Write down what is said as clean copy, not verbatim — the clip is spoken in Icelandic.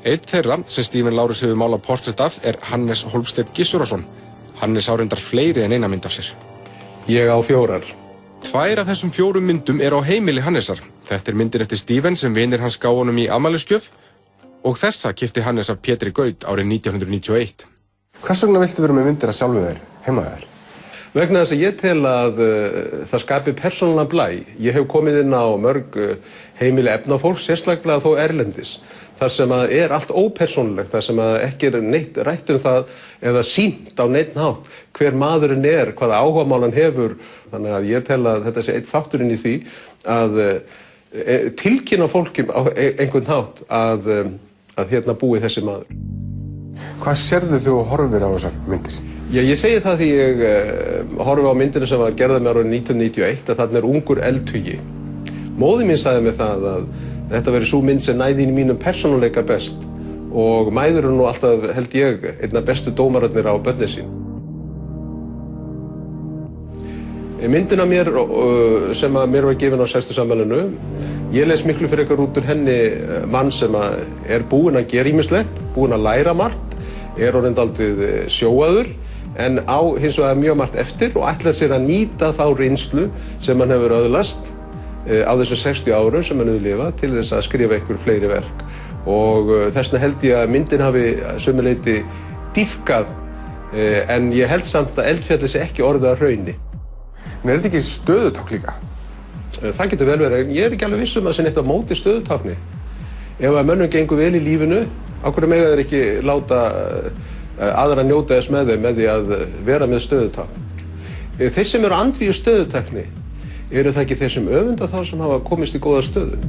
Einn þeirra sem Stephen Lárus hefur málað portrett af Hannes Hólmsteinn Gissurason. Hannes á reyndar fleiri en eina mynd af sér. Ég á 4. 2 af þessum 4 myndum á heimili Hannesar. Þetta myndin eftir Stephen sem vinir hans gáfu honum í afmælisgjöf og þessa keypti Hannes af Pétri Gaut árið 1991. Hvers vegna viltu vera með myndir af sjálfu þér, heima þér? Vegna þess að ég tel að það skapi persónulegan blæ. Ég hef komið inn á mörg heimili efnafólks, sérstaklega þó erlendis. Þar sem að allt ópersónulegt, þar sem að ekki neitt rætt það eða sýnt á neitt hátt hver maðurinn hvaða áhugamál hann hefur. Þannig að ég tel að þetta sé einn þátturinn í því að tilkynna fólki á einhvern hátt að hérna búi þessi maður. Hvað sérðu þú og horfir á þessar myndir? Já, ég segi það því ég horfi á myndina sem var gerða með árið 1991 að þarna ungur eldhugi. Móðir mín sagði mér það að þetta veri sú mynd sem næði inn í mínum persónuleika best og mæður nú alltaf, held ég, einna bestu dómararnir á börnin sín. Myndina mér sem að mér var gefin á 60. afmælinu, ég les miklu frekar út úr henni mann sem að búinn að gera ýmislegt, búinn að læra margt, orðinn dálítið sjóaður, en á hins vegar mjög margt eftir og ætlar sér að nýta þá reynslu sem hann hefur öðlast á þessum 60 árum sem hann hefur lifað til þess að skrifa einhver fleiri verk. Og þess vegna held ég að myndin hafi sömu leyti dýpkað, en ég held samt að eldfjallið sé ekki orðið að hrauni. En þetta ekki stöðutákn líka? Það getur vel verið, en ég ekki alveg viss um að það sé neitt á móti stöðutákni. Ef að mönnum gengur vel í lífinu, af hverju mega þeir ekki láta aðra njóta þess með þeim með því að vera með stöðutákn. Þeir sem eru andvígir stöðutákni, það ekki þeir sem öfunda þá sem hafa komist í góða stöðu?